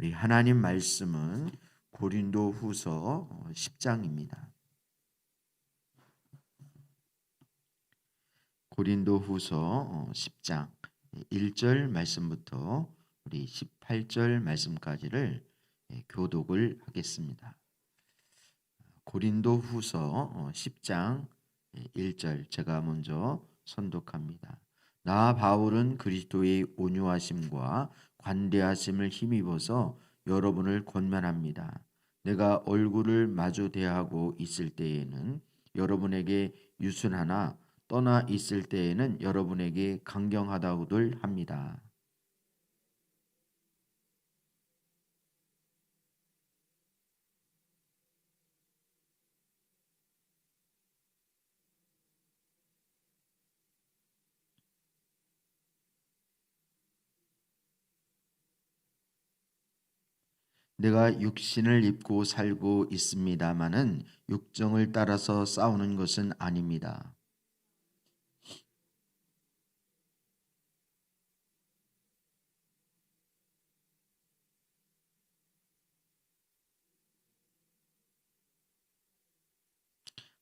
우리 하나님 말씀은 고린도후서 10장입니다. 고린도후서 10장 1절 말씀부터 우리 18절 말씀까지를 교독을 하겠습니다. 고린도후서 10장 1절 제가 먼저 선독합니다. 나 바울은 그리스도의 온유하심과 관대하심을 힘입어서 여러분을 권면합니다. 내가 얼굴을 마주 대하고 있을 때에는 여러분에게 유순하나 떠나 있을 때에는 여러분에게 강경하다고들 합니다. 내가 육신을 입고 살고 있습니다마는 육정을 따라서 싸우는 것은 아닙니다.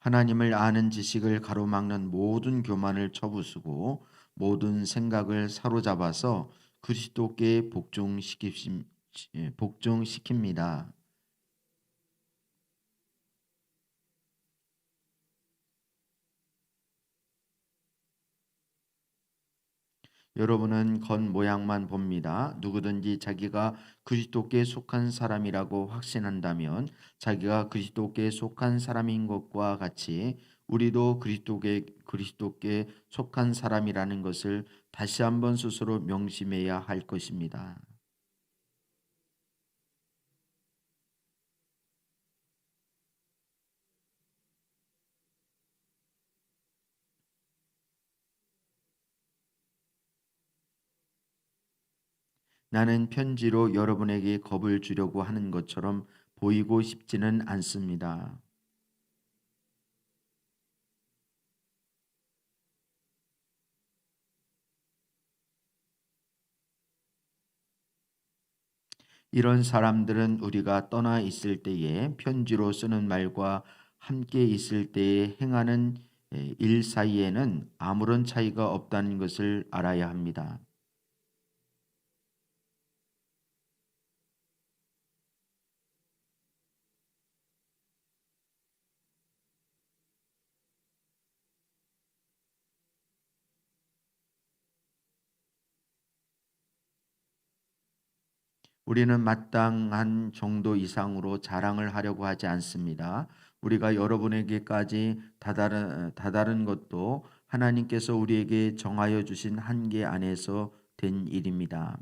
하나님을 아는 지식을 가로막는 모든 교만을 쳐부수고 모든 생각을 사로잡아서 그리스도께 복종시킵니다. 여러분은 겉모양만 봅니다. 누구든지 자기가 그리스도께 속한 사람이라고 확신한다면 자기가 그리스도께 속한 사람인 것과 같이 우리도 그리스도께 속한 사람이라는 것을 다시 한번 스스로 명심해야 할 것입니다. 나는 편지로 여러분에게 겁을 주려고 하는 것처럼 보이고 싶지는 않습니다. 이런 사람들은 우리가 떠나 있을 때에 편지로 쓰는 말과 함께 있을 때에 행하는 일 사이에는 아무런 차이가 없다는 것을 알아야 합니다. 우리는 마땅한 정도 이상으로 자랑을 하려고 하지 않습니다. 우리가 여러분에게까지 다다른 것도 하나님께서 우리에게 정하여 주신 한계 안에서 된 일입니다.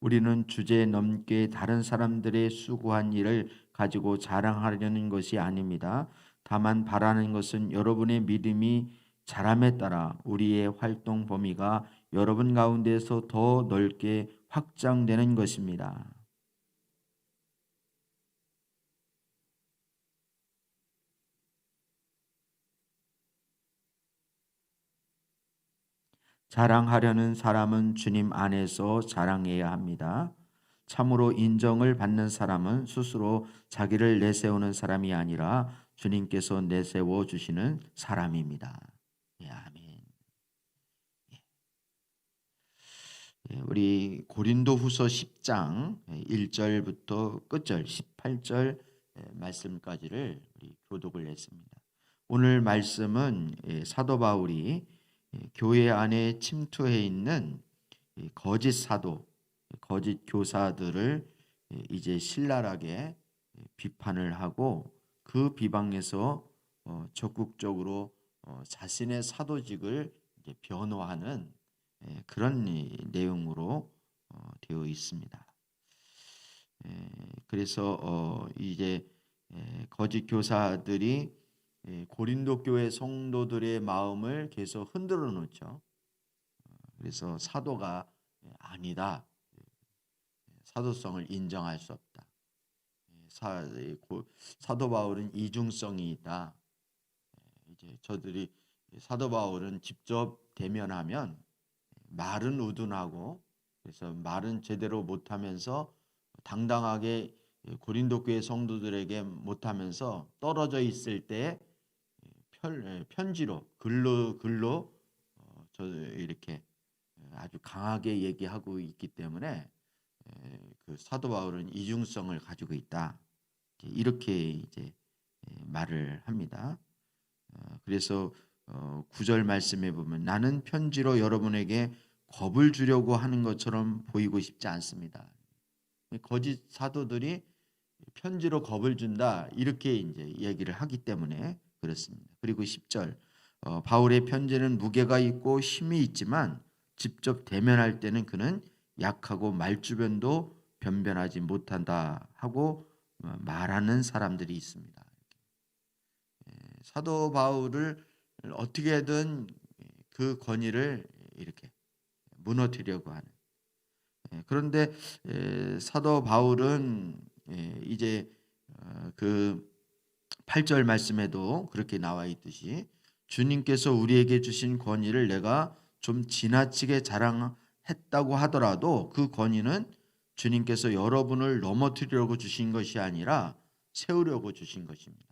우리는 주제 넘게 다른 사람들의 수고한 일을 가지고 자랑하려는 것이 아닙니다. 다만 바라는 것은 여러분의 믿음이 자람에 따라 우리의 활동 범위가 여러분 가운데서 더 넓게 확장되는 것입니다. 자랑하려는 사람은 주님 안에서 자랑해야 합니다. 참으로 인정을 받는 사람은 스스로 자기를 내세우는 사람이 아니라 주님께서 내세워 주시는 사람입니다. 예, 아멘. 예, 우리 고린도후서 10장 1절부터 끝절 18절 말씀까지를 우리 교독을 했습니다. 오늘 말씀은 사도 바울이 교회 안에 침투해 있는 거짓 사도, 거짓 교사들을 이제 신랄하게 비판을 하고 그 비방에서 적극적으로 자신의 사도직을 이제 변호하는 그런 내용으로 되어 있습니다. 그래서 이제 거짓 교사들이 고린도 교회 성도들의 마음을 계속 흔들어 놓죠. 그래서 사도가 아니다. 사도성을 인정할 수 없다. 사도 바울은 이중성이 있다. 이제 저들이 사도 바울은 직접 대면하면 말은 우둔하고 그래서 말은 제대로 못하면서 당당하게 고린도 교회 성도들에게 못하면서 떨어져 있을 때 편지로 글로 저 이렇게 아주 강하게 얘기하고 있기 때문에 그 사도 바울은 이중성을 가지고 있다. 이렇게 이제 말을 합니다. 그래서 9절 말씀에 보면 나는 편지로 여러분에게 겁을 주려고 하는 것처럼 보이고 싶지 않습니다. 거짓 사도들이 편지로 겁을 준다 이렇게 이제 얘기를 하기 때문에 그렇습니다. 그리고 10절 바울의 편지는 무게가 있고 힘이 있지만 직접 대면할 때는 그는 약하고 말주변도 변변하지 못한다 하고 말하는 사람들이 있습니다. 사도 바울을 어떻게든 그 권위를 이렇게 무너뜨리려고 하는. 그런데 사도 바울은 이제 그 8절 말씀에도 그렇게 나와 있듯이 주님께서 우리에게 주신 권위를 내가 좀 지나치게 자랑했다고 하더라도 그 권위는 주님께서 여러분을 넘어뜨리려고 주신 것이 아니라 세우려고 주신 것입니다.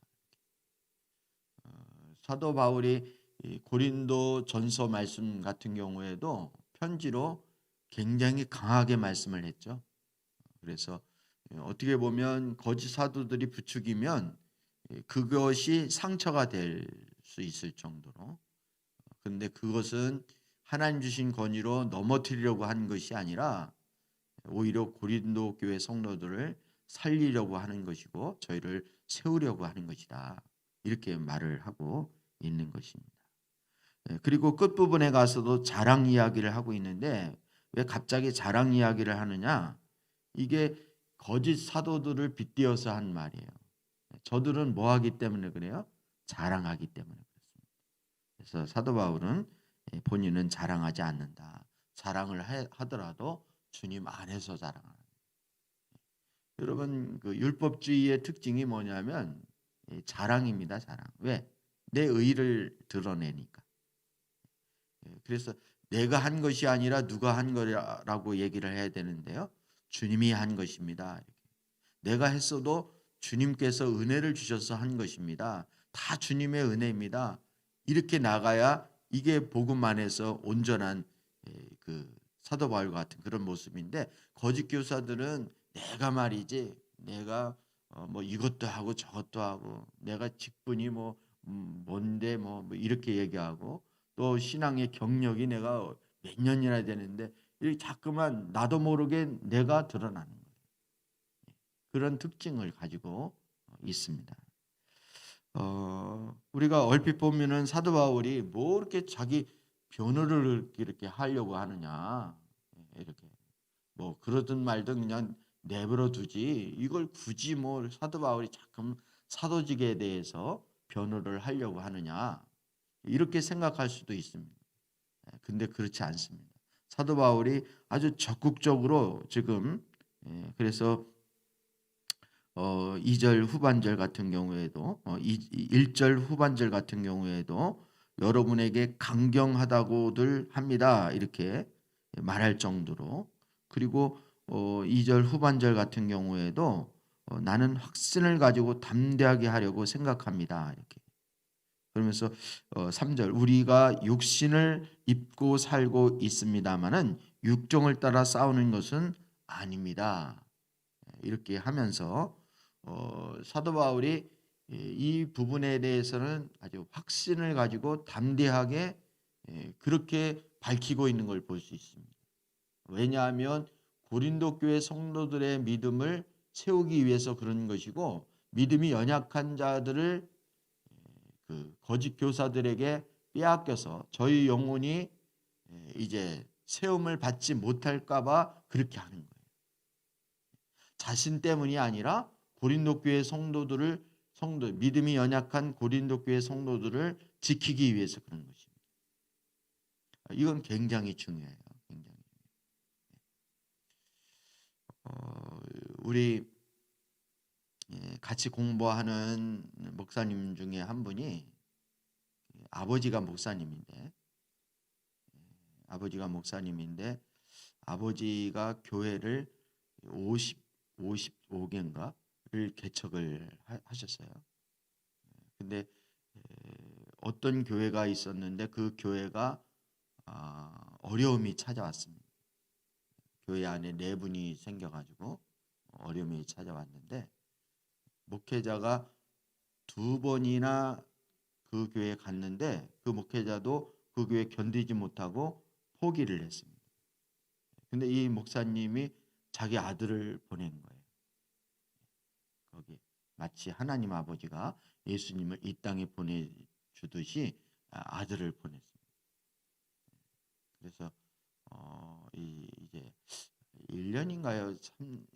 사도 바울이 고린도 전서 말씀 같은 경우에도 편지로 굉장히 강하게 말씀을 했죠. 그래서 어떻게 보면 거짓 사도들이 부추기면 그것이 상처가 될 수 있을 정도로. 그런데 그것은 하나님 주신 권위로 넘어뜨리려고 한 것이 아니라 오히려 고린도 교회 성도들을 살리려고 하는 것이고 저희를 세우려고 하는 것이다. 이렇게 말을 하고 있는 것입니다. 그리고 끝부분에 가서도 자랑 이야기를 하고 있는데 왜 갑자기 자랑 이야기를 하느냐? 이게 거짓 사도들을 빗대어서 한 말이에요. 저들은 뭐 하기 때문에 그래요? 자랑하기 때문에 그렇습니다. 그래서 사도 바울은 본인은 자랑하지 않는다. 자랑을 하더라도 주님 안에서 자랑하는. 여러분 그 율법주의의 특징이 뭐냐면 자랑입니다. 자랑. 왜? 내 의를 드러내니까. 그래서 내가 한 것이 아니라 누가 한 거라고 얘기를 해야 되는데요. 주님이 한 것입니다. 내가 했어도 주님께서 은혜를 주셔서 한 것입니다. 다 주님의 은혜입니다. 이렇게 나가야 이게 복음 안에서 온전한 그 사도 바울 같은 그런 모습인데 거짓 교사들은 내가 말이지 내가 뭐 이것도 하고 저것도 하고 내가 직분이 뭐 뭔데 뭐 이렇게 얘기하고 또 신앙의 경력이 내가 몇 년이나 되는데 이렇게 자꾸만 나도 모르게 내가 드러나는 거예요. 그런 특징을 가지고 있습니다. 우리가 얼핏 보면은 사도 바울이 뭐 이렇게 자기 변호를 이렇게 하려고 하느냐 이렇게 뭐 그러든 말든 그냥 내버려 두지 이걸 굳이 뭐 사도 바울이 자꾸 사도직에 대해서 변호를 하려고 하느냐 이렇게 생각할 수도 있습니다. 근데 그렇지 않습니다. 사도 바울이 아주 적극적으로 지금 그래서 2절 후반절 같은 경우에도 1절 후반절 같은 경우에도 여러분에게 강경하다고들 합니다. 이렇게 말할 정도로 그리고 2절 후반절 같은 경우에도 나는 확신을 가지고 담대하게 하려고 생각합니다. 이렇게 그러면서 3절 우리가 육신을 입고 살고 있습니다마는 육정을 따라 싸우는 것은 아닙니다. 이렇게 하면서 사도 바울이 이 부분에 대해서는 아주 확신을 가지고 담대하게 그렇게 밝히고 있는 걸 볼 수 있습니다. 왜냐하면 고린도 교회 성도들의 믿음을 세우기 위해서 그런 것이고 믿음이 연약한 자들을 그 거짓 교사들에게 빼앗겨서 저희 영혼이 이제 세움을 받지 못할까봐 그렇게 하는 거예요. 자신 때문이 아니라 고린도 교회 성도들을 믿음이 연약한 고린도 교회 성도들을 지키기 위해서 그런 것입니다. 이건 굉장히 중요해요. 굉장히. 우리 같이 공부하는 목사님 중에 한 분이 아버지가 목사님인데 아버지가 목사님인데 아버지가 교회를 55개인가를 개척을 하셨어요. 근데 어떤 교회가 있었는데 그 교회가 어려움이 찾아왔습니다. 교회 안에 내분이 생겨가지고 어려움이 찾아왔는데 목회자가 2번이나 그 교회에 갔는데 그 목회자도 그 교회 견디지 못하고 포기를 했습니다. 근데 이 목사님이 자기 아들을 보낸 거예요. 거기 마치 하나님 아버지가 예수님을 이 땅에 보내주듯이 아들을 보냈습니다. 그래서 이제 1년인가요?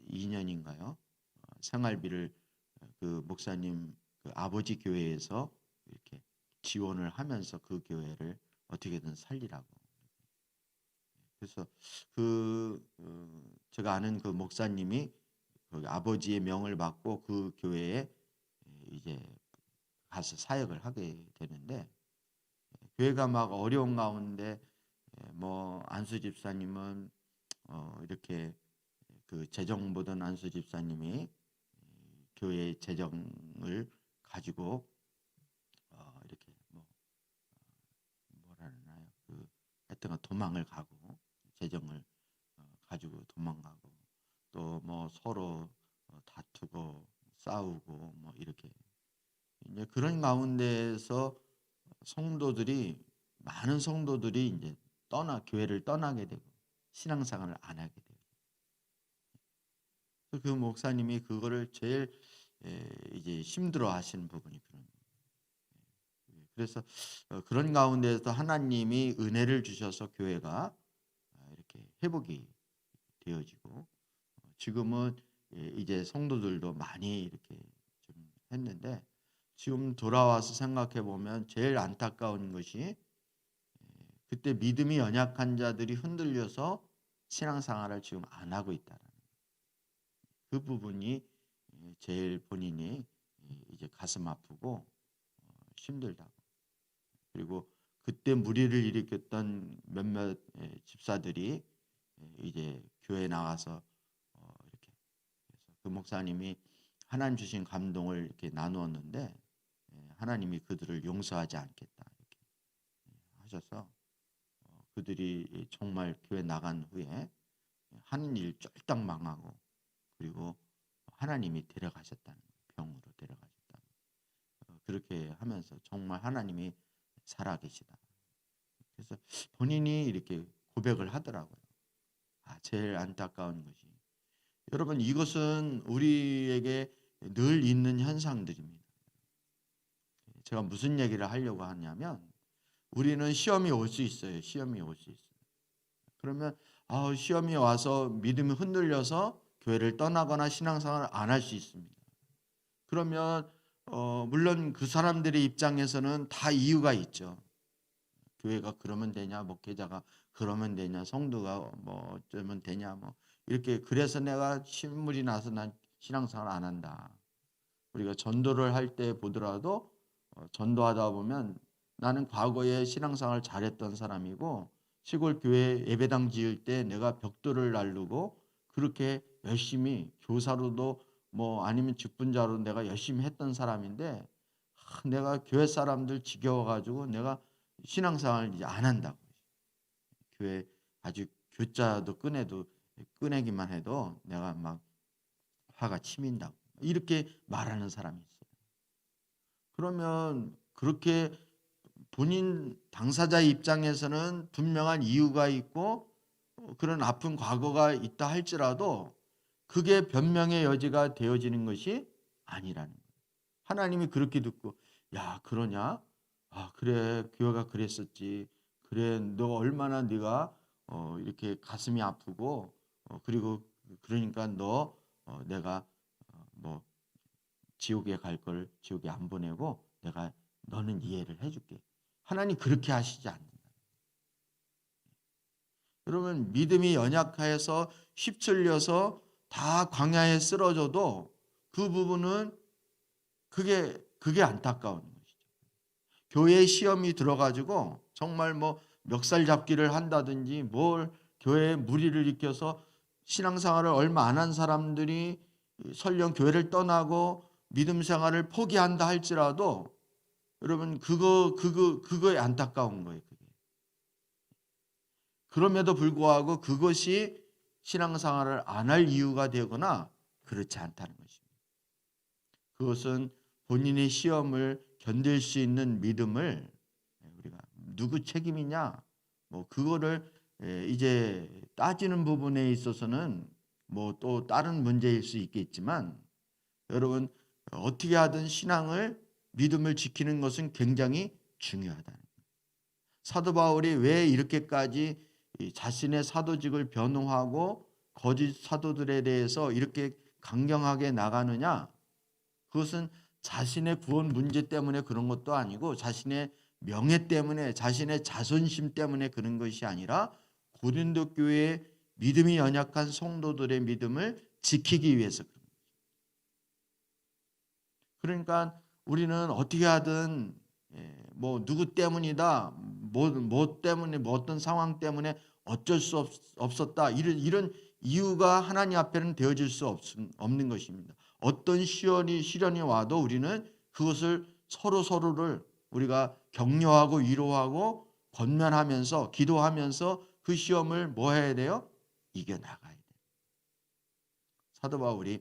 2년인가요? 생활비를 그 목사님 그 아버지 교회에서 이렇게 지원을 하면서 그 교회를 어떻게든 살리라고. 그래서 제가 아는 그 목사님이 그 아버지의 명을 받고 그 교회에 이제 가서 사역을 하게 되는데 교회가 막 어려운 가운데 뭐 안수 집사님은 이렇게 그 재정 보던 안수 집사님이 교회 재정을 가지고 이렇게 뭐라 하나요? 그 하여튼 도망을 가고 재정을 가지고 도망가고 또 뭐 서로 다투고 싸우고 뭐 이렇게 이제 그런 가운데에서 많은 성도들이 이제 교회를 떠나게 되고 신앙생활을 안 하게 돼요. 그 목사님이 그거를 제일 이제 힘들어 하시는 부분이 그런 거예요. 그래서 그런 가운데서 하나님이 은혜를 주셔서 교회가 이렇게 회복이 되어지고 지금은 이제 성도들도 많이 이렇게 좀 했는데 지금 돌아와서 생각해 보면 제일 안타까운 것이 그때 믿음이 연약한 자들이 흔들려서 신앙생활을 지금 안 하고 있다는 그 부분이 제일 본인이 이제 가슴 아프고 힘들다고. 그리고 그때 무리를 일으켰던 몇몇 집사들이 이제 교회 나와서 이렇게 그래서 그 목사님이 하나님 주신 감동을 이렇게 나누었는데 하나님이 그들을 용서하지 않겠다 이렇게 하셔서 그들이 정말 교회 나간 후에 하는 일 쫄딱 망하고 그리고 하나님이 데려가셨다는 거예요. 병으로 데려가셨다는 거예요. 그렇게 하면서 정말 하나님이 살아계시다. 그래서 본인이 이렇게 고백을 하더라고요. 제일 안타까운 것이 여러분 이것은 우리에게 늘 있는 현상들입니다. 제가 무슨 얘기를 하려고 하냐면 우리는 시험이 올 수 있어요. 시험이 올 수 있어요. 그러면 시험이 와서 믿음이 흔들려서 교회를 떠나거나 신앙생활을 안 할 수 있습니다. 그러면 물론 그 사람들의 입장에서는 다 이유가 있죠. 교회가 그러면 되냐, 목회자가 그러면 되냐, 성도가 뭐 어쩌면 되냐, 뭐 이렇게 그래서 내가 신물이 나서 난 신앙생활 안 한다. 우리가 전도를 할 때 보더라도 전도하다 보면 나는 과거에 신앙생활 잘했던 사람이고 시골 교회 예배당 지을 때 내가 벽돌을 날르고 그렇게 열심히 교사로도 뭐 아니면 직분자로 내가 열심히 했던 사람인데 내가 교회 사람들 지겨워가지고 내가 신앙생활을 이제 안 한다고. 교회 아주 교자도 꺼내기만 해도 내가 막 화가 치민다고. 이렇게 말하는 사람이 있어요. 그러면 그렇게 본인 당사자 입장에서는 분명한 이유가 있고 그런 아픈 과거가 있다 할지라도 그게 변명의 여지가 되어지는 것이 아니라는 거예요. 하나님이 그렇게 듣고 야 그러냐? 그래 교회가 그랬었지. 그래 너 얼마나 네가 이렇게 가슴이 아프고 그리고 그러니까 너 내가 뭐 지옥에 갈 걸 지옥에 안 보내고 내가 너는 이해를 해줄게. 하나님 그렇게 하시지 않는다. 여러분 믿음이 연약해서 휩쓸려서 다 광야에 쓰러져도 그 부분은 그게 안타까운 것이죠. 교회 시험이 들어가지고 정말 뭐 멱살 잡기를 한다든지 뭘 교회에 무리를 일으켜서 신앙생활을 얼마 안 한 사람들이 설령 교회를 떠나고 믿음 생활을 포기한다 할지라도 여러분 그거에 안타까운 거예요. 그게. 그럼에도 불구하고 그것이 신앙생활을 안 할 이유가 되거나 그렇지 않다는 것입니다. 그것은 본인의 시험을 견딜 수 있는 믿음을 우리가 누구 책임이냐 뭐 그거를 이제 따지는 부분에 있어서는 뭐 또 다른 문제일 수 있겠지만 여러분 어떻게 하든 신앙을 믿음을 지키는 것은 굉장히 중요하다. 사도 바울이 왜 이렇게까지 자신의 사도직을 변호하고 거짓 사도들에 대해서 이렇게 강경하게 나가느냐? 그것은 자신의 구원 문제 때문에 그런 것도 아니고 자신의 명예 때문에 자신의 자존심 때문에 그런 것이 아니라 고린도 교회의 믿음이 연약한 성도들의 믿음을 지키기 위해서 그런 거죠. 그러니까 우리는 어떻게 하든 뭐 누구 때문이다 뭐 때문에 뭐 어떤 상황 때문에 어쩔 수 없었다 이런 이유가 하나님 앞에는 되어질 수 없는 것입니다. 어떤 시련이 와도 우리는 그것을 서로를 우리가 격려하고 위로하고 권면하면서 기도하면서 그 시험을 뭐 해야 돼요? 이겨나가야 돼요. 사도 바울이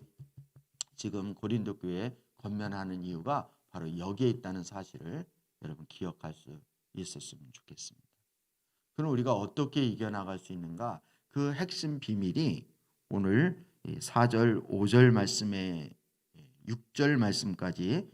지금 고린도 교회에 권면하는 이유가 바로 여기에 있다는 사실을 여러분 기억할 수 있었으면 좋겠습니다. 그럼 우리가 어떻게 이겨나갈 수 있는가? 그 핵심 비밀이 오늘 4절, 5절 말씀에 6절 말씀까지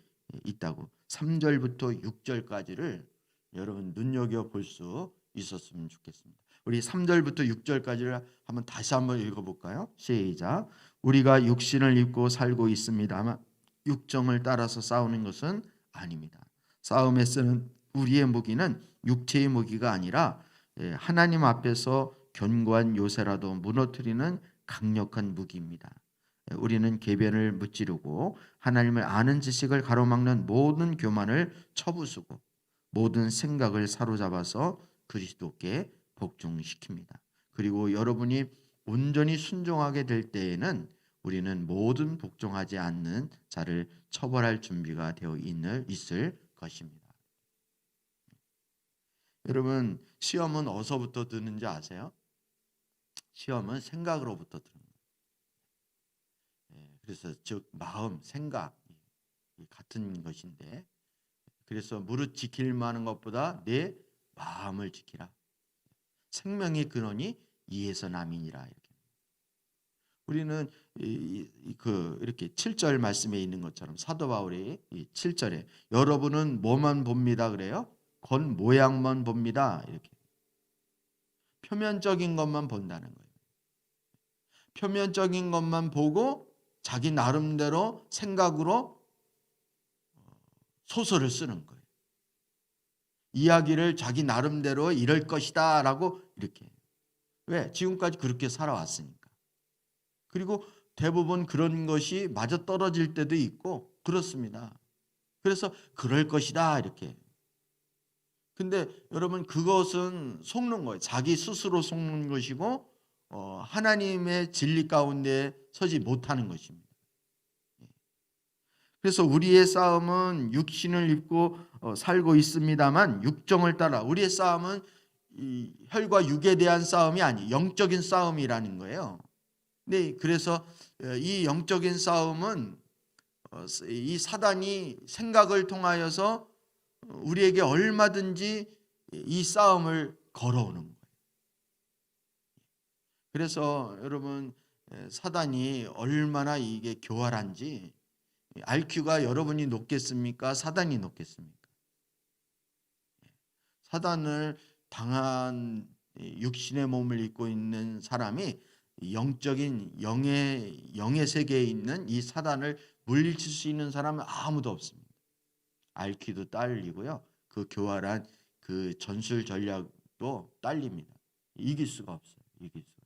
있다고 3절부터 6절까지를 여러분 눈여겨볼 수 있었으면 좋겠습니다. 우리 3절부터 6절까지를 다시 한번 읽어볼까요? 시작. 우리가 육신을 입고 살고 있습니다만 육정을 따라서 싸우는 것은 아닙니다. 싸움에 쓰는 우리의 무기는 육체의 무기가 아니라 하나님 앞에서 견고한 요새라도 무너뜨리는 강력한 무기입니다. 우리는 계변을 무찌르고 하나님을 아는 지식을 가로막는 모든 교만을 쳐부수고 모든 생각을 사로잡아서 그리스도께 복종시킵니다. 그리고 여러분이 온전히 순종하게 될 때에는 우리는 모든 복종하지 않는 자를 처벌할 준비가 되어 있을 것입니다. 여러분 시험은 어디서부터 드는지 아세요? 시험은 생각으로부터 드는 거예요. 그래서 즉 마음, 생각 같은 것인데 그래서 무릇 지킬 만한 것보다 내 마음을 지키라. 생명의 근원이 이에서 남이니라. 이렇게. 우리는 이렇게 7절 말씀에 있는 것처럼 사도 바울이 7절에 여러분은 뭐만 봅니다 그래요? 겉 모양만 봅니다. 이렇게. 표면적인 것만 본다는 거예요. 표면적인 것만 보고 자기 나름대로 생각으로 소설을 쓰는 거예요. 이야기를 자기 나름대로 이럴 것이다 라고 이렇게. 왜? 지금까지 그렇게 살아왔으니까. 그리고 대부분 그런 것이 맞아떨어질 때도 있고 그렇습니다. 그래서 그럴 것이다 이렇게. 근데 여러분 그것은 속는 거예요. 자기 스스로 속는 것이고 하나님의 진리 가운데 서지 못하는 것입니다. 그래서 우리의 싸움은 육신을 입고 살고 있습니다만 육정을 따라 우리의 싸움은 이 혈과 육에 대한 싸움이 아니 영적인 싸움이라는 거예요. 네, 그래서 이 영적인 싸움은 이 사단이 생각을 통하여서 우리에게 얼마든지 이 싸움을 걸어오는 거예요. 그래서 여러분 사단이 얼마나 이게 교활한지 IQ가 여러분이 높겠습니까? 사단이 높겠습니까? 사단을 당한 육신의 몸을 입고 있는 사람이 영적인 영의 세계에 있는 이 사단을 물리칠 수 있는 사람은 아무도 없습니다. IQ도 딸리고요. 그 교활한 그 전술 전략도 딸립니다. 이길 수가 없어요. 이길 수가.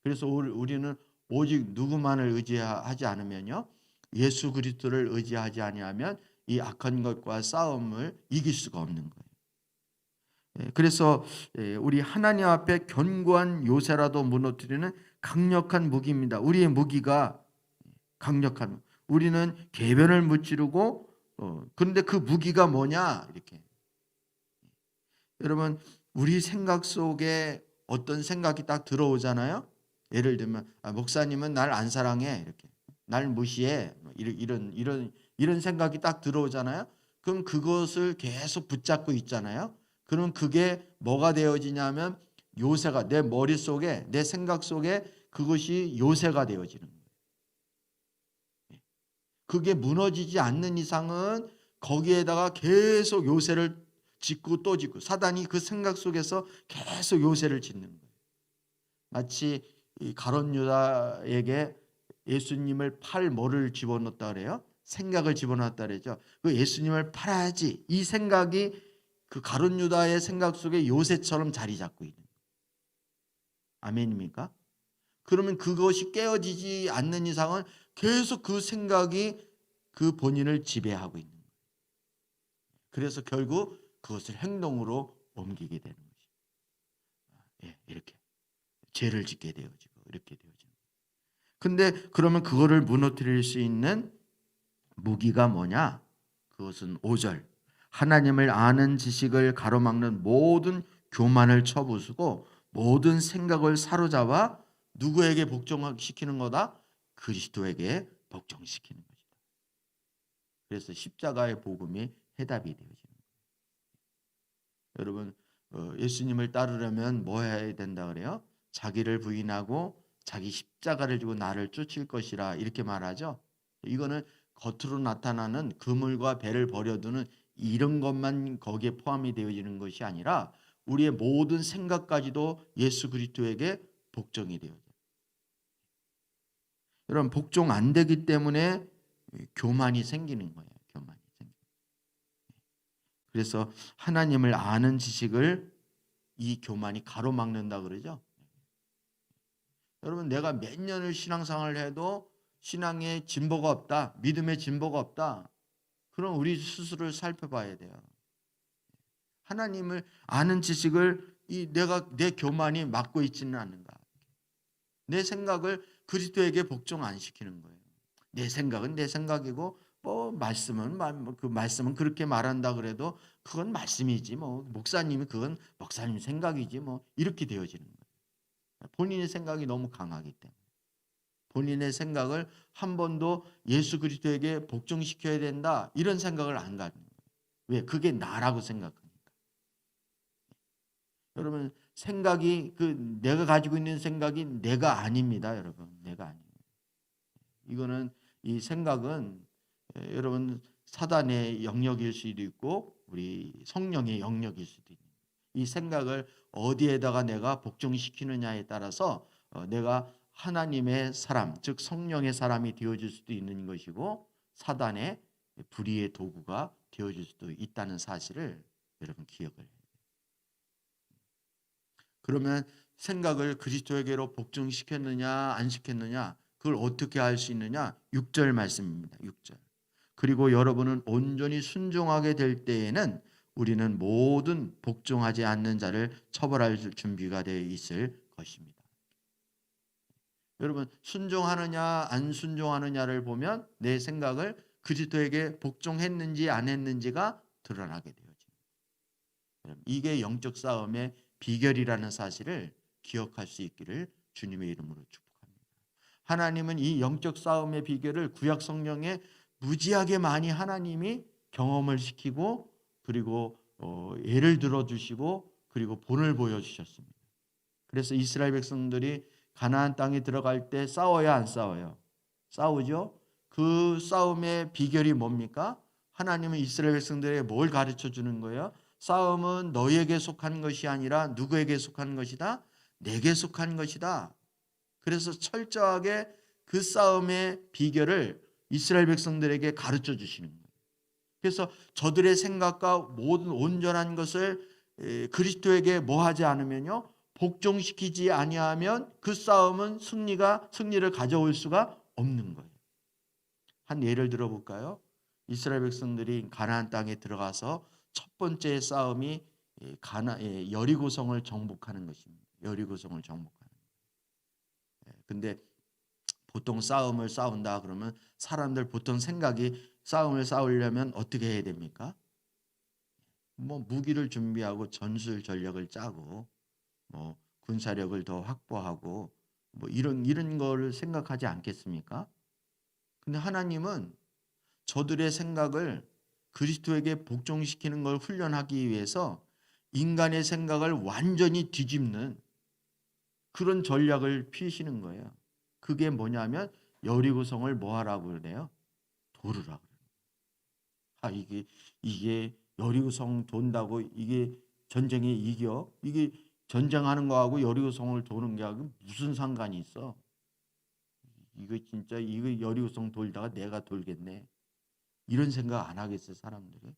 그래서 우리는 오직 누구만을 의지하지 않으면요. 예수 그리스도를 의지하지 아니하면 이 악한 것과 싸움을 이길 수가 없는 거예요. 그래서 우리 하나님 앞에 견고한 요새라도 무너뜨리는 강력한 무기입니다. 우리의 무기가 강력한, 우리는 궤변을 무찌르고 그런데 그 무기가 뭐냐 이렇게. 여러분, 우리 생각 속에 어떤 생각이 딱 들어오잖아요. 예를 들면 목사님은 날 안 사랑해 이렇게, 날 무시해, 이런 생각이 딱 들어오잖아요. 그럼 그것을 계속 붙잡고 있잖아요. 그럼 그게 뭐가 되어지냐면 요새가 내 머릿속에, 내 생각 속에 그것이 요새가 되어지는 거예요. 그게 무너지지 않는 이상은 거기에다가 계속 요새를 짓고 또 짓고, 사단이 그 생각 속에서 계속 요새를 짓는 거예요. 마치 이 가룟 유다에게 예수님을 팔 뭐를 집어넣었다 그래요? 생각을 집어넣었다 그러죠. 그 예수님을 팔아야지, 이 생각이 그 가룟 유다의 생각 속에 요새처럼 자리 잡고 있는 거예요. 아멘입니까? 그러면 그것이 깨어지지 않는 이상은 계속 그 생각이 그 본인을 지배하고 있는 거예요. 그래서 결국 그것을 행동으로 옮기게 되는 거죠. 이렇게 죄를 짓게 되어지고 이렇게 되어지는 거예요. 근데 그러면 그거를 무너뜨릴 수 있는 무기가 뭐냐? 그것은 5절. 하나님을 아는 지식을 가로막는 모든 교만을 쳐부수고 모든 생각을 사로잡아 누구에게 복종시키는 거다? 그리스도에게 복종시키는 것이다. 그래서 십자가의 복음이 해답이 되어지는 거예요. 여러분, 예수님을 따르려면 뭐 해야 된다 그래요? 자기를 부인하고 자기 십자가를 지고 나를 쫓을 것이라 이렇게 말하죠. 이거는 겉으로 나타나는 그물과 배를 버려두는 이런 것만 거기에 포함이 되어지는 것이 아니라 우리의 모든 생각까지도 예수 그리스도에게 복종이 되어져요. 여러분, 복종 안 되기 때문에 교만이 생기는 거예요. 교만이 생기는. 그래서 하나님을 아는 지식을 이 교만이 가로막는다 그러죠. 여러분, 내가 몇 년을 신앙생활을 해도 신앙에 진보가 없다, 믿음에 진보가 없다, 그럼 우리 스스로를 살펴봐야 돼요. 하나님을 아는 지식을 내 교만이 막고 있지는 않는가. 내 생각을 그리스도에게 복종 안 시키는 거예요. 내 생각은 내 생각이고 그 말씀은 그렇게 말한다 그래도 그건 말씀이지, 목사님이 그건 목사님 생각이지, 이렇게 되어지는 거예요. 본인의 생각이 너무 강하기 때문에 본인의 생각을 한 번도 예수 그리스도에게 복종시켜야 된다 이런 생각을 안 갖는 거예요. 왜? 그게 나라고 생각하니까. 여러분, 생각이 내가 가지고 있는 생각이 내가 아닙니다. 여러분, 내가 아니에요. 이거는, 이 생각은 여러분 사단의 영역일 수도 있고 우리 성령의 영역일 수도 있는 거예요. 이 생각을 어디에다가 내가 복종시키느냐에 따라서 내가 하나님의 사람, 즉 성령의 사람이 되어질 수도 있는 것이고 사단의 불의의 도구가 되어질 수도 있다는 사실을 여러분 기억을 해요. 그러면 생각을 그리스도에게로 복종시켰느냐 안 시켰느냐, 그걸 어떻게 알 수 있느냐? 6절 말씀입니다. 6절. 그리고 여러분은 온전히 순종하게 될 때에는 우리는 모든 복종하지 않는 자를 처벌할 준비가 되어 있을 것입니다. 여러분, 순종하느냐 안 순종하느냐를 보면 내 생각을 그리스도에게 복종했는지 안 했는지가 드러나게 되어집니다. 이게 영적 싸움의 비결이라는 사실을 기억할 수 있기를 주님의 이름으로 축복합니다. 하나님은 이 영적 싸움의 비결을 구약 성경에 무지하게 많이 하나님이 경험을 시키고 그리고 예를 들어주시고 그리고 본을 보여주셨습니다. 그래서 이스라엘 백성들이 가나안 땅에 들어갈 때 싸워야 안 싸워요? 싸우죠. 그 싸움의 비결이 뭡니까? 하나님은 이스라엘 백성들에게 뭘 가르쳐 주는 거예요? 싸움은 너에게 속한 것이 아니라 누구에게 속한 것이다? 내게 속한 것이다. 그래서 철저하게 그 싸움의 비결을 이스라엘 백성들에게 가르쳐 주시는 거예요. 그래서 저들의 생각과 모든 온전한 것을 그리스도에게 뭐 하지 않으면요, 복종시키지 아니하면 그 싸움은 승리를 가져올 수가 없는 거예요. 한 예를 들어볼까요? 이스라엘 백성들이 가나안 땅에 들어가서 첫 번째 싸움이 여리고성을 정복하는 것입니다. 여리고성을 정복하는. 근데 보통 싸움을 싸운다 그러면 사람들 보통 생각이 싸움을 싸우려면 어떻게 해야 됩니까? 뭐 무기를 준비하고 전술 전략을 짜고 뭐 군사력을 더 확보하고 뭐 이런 거를 생각하지 않겠습니까? 근데 하나님은 저들의 생각을 그리스도에게 복종시키는 걸 훈련하기 위해서 인간의 생각을 완전히 뒤집는 그런 전략을 피시는 거예요. 그게 뭐냐면 여리고성을 뭐 하라고 그래요? 도르라고 그래요. 이게 여리고성 돈다고 이게 전쟁에 이겨? 이게 전쟁하는 거하고 여리고성을 도는 게 하고 무슨 상관이 있어? 이거 진짜 이거 여리고성 돌다가 내가 돌겠네. 이런 생각 안 하겠어요, 사람들이?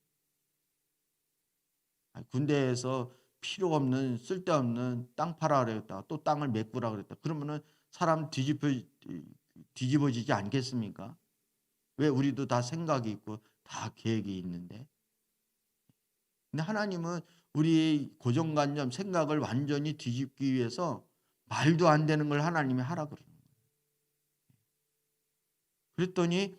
군대에서 필요 없는 쓸데없는 땅 팔아 그랬다. 또 땅을 메꾸라 그랬다. 그러면은 사람 뒤집어지지 않겠습니까? 왜 우리도 다 생각이 있고 다 계획이 있는데. 근데 하나님은 우리의 고정관념, 생각을 완전히 뒤집기 위해서 말도 안 되는 걸 하나님이 하라 그러는 거예요. 그랬더니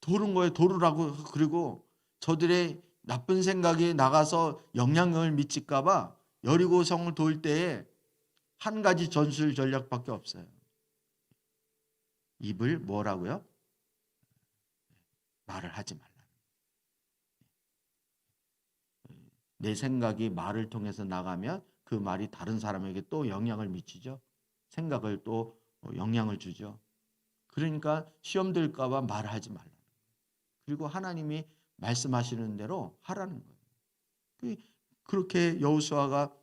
도른 거예요. 도르라고. 그리고 저들의 나쁜 생각이 나가서 영향을 미칠까 봐 여리고성을 돌 때에 한 가지 전술 전략밖에 없어요. 입을 뭐라고요? 말을 하지 말라. 내 생각이 말을 통해서 나가면 그 말이 다른 사람에게 또 영향을 미치죠. 생각을 또 영향을 주죠. 그러니까 시험 들까 봐 말하지 말라. 그리고 하나님이 말씀하시는 대로 하라는 거예요. 그렇게 여호수아가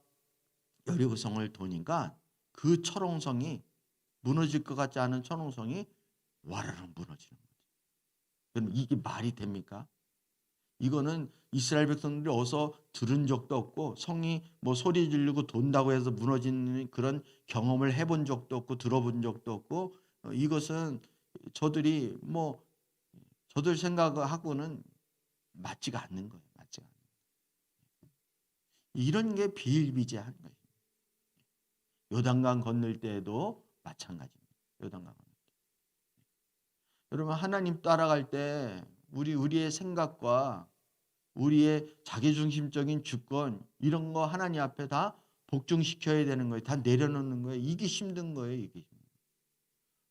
여리고성을 도니까 그 철옹성이 무너질 것 같지 않은 철옹성이 와르르 무너지는 거죠. 그럼 이게 말이 됩니까? 이거는 이스라엘 백성들이 어서 들은 적도 없고 성이 뭐 소리 지르고 돈다고 해서 무너지는 그런 경험을 해본 적도 없고 들어본 적도 없고 이것은 저들이 뭐 저들 생각하고는 맞지가 않는 거예요. 맞지가 않는 거예요. 이런 게 비일비재한 거예요. 요단강 건널 때에도 마찬가지입니다. 요단강 건널 때. 여러분 하나님 따라갈 때 우리의 생각과 우리의 자기중심적인 주권 이런 거 하나님 앞에 다 복종시켜야 되는 거예요. 다 내려놓는 거예요. 이게 힘든 거예요. 이게.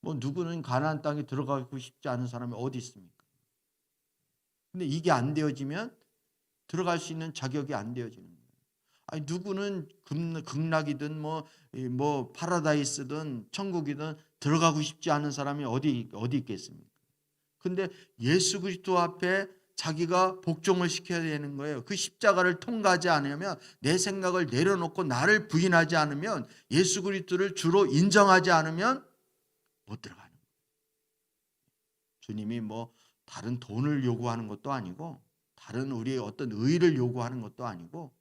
뭐 누구는 가나안 땅에 들어가고 싶지 않은 사람이 어디 있습니까? 근데 이게 안 되어지면 들어갈 수 있는 자격이 안 되어지는 거예요. 아니 누구는 극락이든 뭐 파라다이스든 천국이든 들어가고 싶지 않은 사람이 어디 있겠습니까? 근데 예수 그리스도 앞에 자기가 복종을 시켜야 되는 거예요. 그 십자가를 통과하지 않으면 내 생각을 내려놓고 나를 부인하지 않으면 예수 그리스도를 주로 인정하지 않으면 못 들어가는 거예요. 주님이 뭐 다른 돈을 요구하는 것도 아니고 다른 우리의 어떤 의의를 요구하는 것도 아니고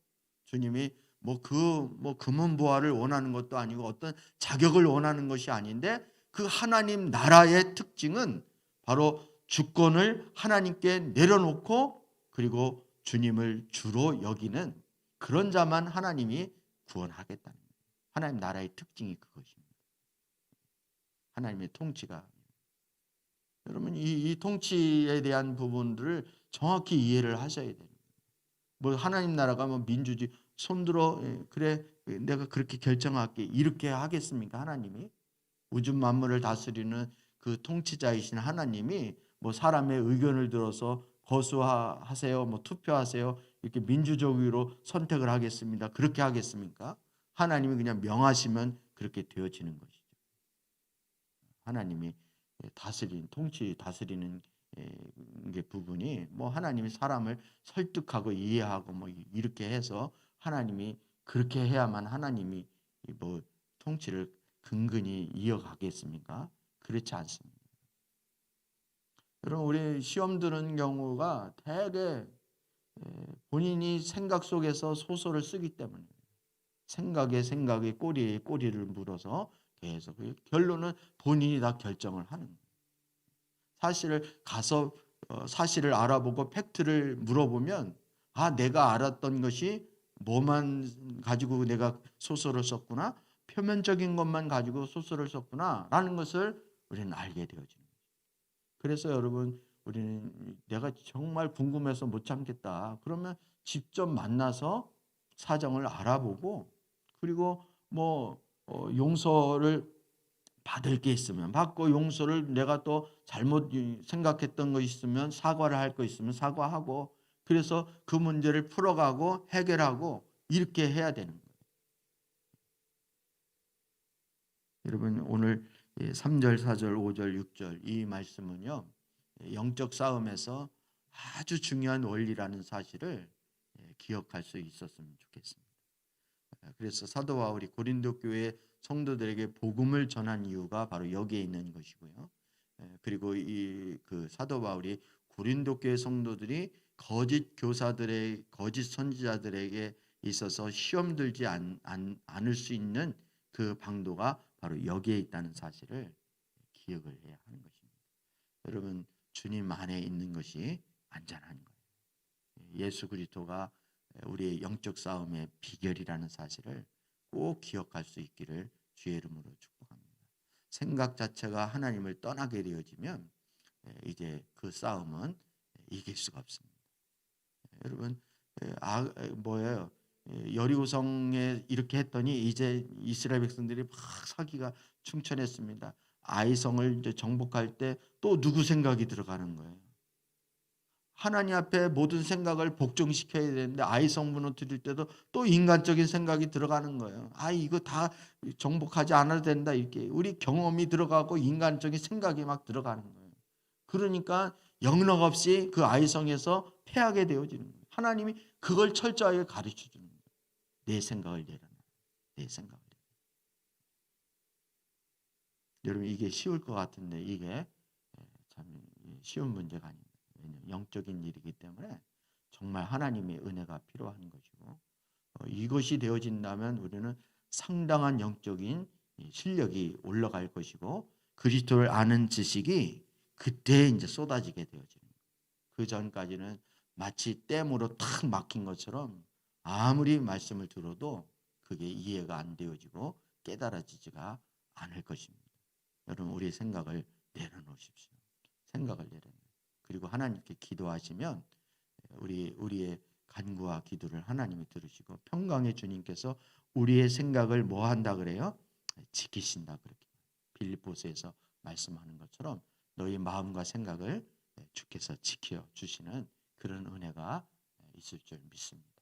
주님이 뭐 금은 보화를 원하는 것도 아니고 어떤 자격을 원하는 것이 아닌데 그 하나님 나라의 특징은 바로 주권을 하나님께 내려놓고 그리고 주님을 주로 여기는 그런 자만 하나님이 구원하겠다는 거예요. 하나님 나라의 특징이 그것입니다. 하나님의 통치가. 여러분 이 통치에 대한 부분들을 정확히 이해를 하셔야 돼요. 뭐 하나님 나라가 뭐 민주주의 손들어 그래 내가 그렇게 결정할게 이렇게 하겠습니까? 하나님이 우주 만물을 다스리는 그 통치자이신 하나님이 뭐 사람의 의견을 들어서 거수하세요, 뭐 투표하세요 이렇게 민주적으로 선택을 하겠습니다. 그렇게 하겠습니까? 하나님이 그냥 명하시면 그렇게 되어지는 것이죠. 하나님이 통치 다스리는 게 부분이 뭐 하나님이 사람을 설득하고 이해하고 뭐 이렇게 해서 하나님이 그렇게 해야만 하나님이 뭐 통치를 근근히 이어가겠습니까? 그렇지 않습니다. 여러분 우리 시험 드는 경우가 대개 본인이 생각 속에서 소설을 쓰기 때문에 생각에 꼬리에 꼬리를 물어서 계속 결론은 본인이 다 결정을 하는 거예요. 사실을 가서 사실을 알아보고 팩트를 물어보면 내가 알았던 것이 뭐만 가지고 내가 소설을 썼구나. 표면적인 것만 가지고 소설을 썼구나라는 것을 우리는 알게 되어집니다. 그래서 여러분 우리는 내가 정말 궁금해서 못 참겠다. 그러면 직접 만나서 사정을 알아보고 그리고 용서를 받을 게 있으면 받고 용서를 내가 또 잘못 생각했던 거 있으면 사과를 할 거 있으면 사과하고 그래서 그 문제를 풀어가고 해결하고 이렇게 해야 되는 거예요. 여러분 오늘 3절, 4절, 5절, 6절 이 말씀은요. 영적 싸움에서 아주 중요한 원리라는 사실을 기억할 수 있었으면 좋겠습니다. 그래서 사도 바울이 고린도 교회 성도들에게 복음을 전한 이유가 바로 여기에 있는 것이고요. 그리고 그 사도 바울이 고린도 교회 성도들이 거짓 교사들의 거짓 선지자들에게 있어서 시험 들지 않을 수 있는 그 방도가 바로 여기에 있다는 사실을 기억을 해야 하는 것입니다. 여러분 주님 안에 있는 것이 안전한 거예요. 예수 그리스도가 우리의 영적 싸움의 비결이라는 사실을 꼭 기억할 수 있기를 주의 이름으로 축복합니다. 생각 자체가 하나님을 떠나게 되어지면 이제 그 싸움은 이길 수가 없습니다. 여러분 뭐예요? 여리고성에 이렇게 했더니 이제 이스라엘 백성들이 막 사기가 충천했습니다. 아이성을 이제 정복할 때 또 누구 생각이 들어가는 거예요? 하나님 앞에 모든 생각을 복종시켜야 되는데 아이성 무너뜨릴 때도 또 인간적인 생각이 들어가는 거예요. 이거 다 정복하지 않아도 된다 이렇게 우리 경험이 들어가고 인간적인 생각이 막 들어가는 거예요. 그러니까 영락 없이 그 아이성에서 패하게 되어지는 거예요. 하나님이 그걸 철저하게 가르쳐 주는 거예요. 내 생각을 내려놔. 내 생각을 내려놔. 여러분 이게 쉬울 것 같은데 이게 참 쉬운 문제가 아닙니다. 영적인 일이기 때문에 정말 하나님의 은혜가 필요한 것이고 이것이 되어진다면 우리는 상당한 영적인 실력이 올라갈 것이고 그리스도를 아는 지식이 그때 이제 쏟아지게 되어지는 거예요. 그 전까지는 마치 댐으로 탁 막힌 것처럼 아무리 말씀을 들어도 그게 이해가 안 되어지고 깨달아지지가 않을 것입니다. 여러분 우리의 생각을 내려놓으십시오. 생각을 내려놓으십시오. 그리고 하나님께 기도하시면 우리의 간구와 기도를 하나님이 들으시고 평강의 주님께서 우리의 생각을 뭐 한다 그래요? 지키신다 그렇게 빌립보서에서 말씀하는 것처럼 너희 마음과 생각을 주께서 지켜 주시는 그런 은혜가 있을 줄 믿습니다.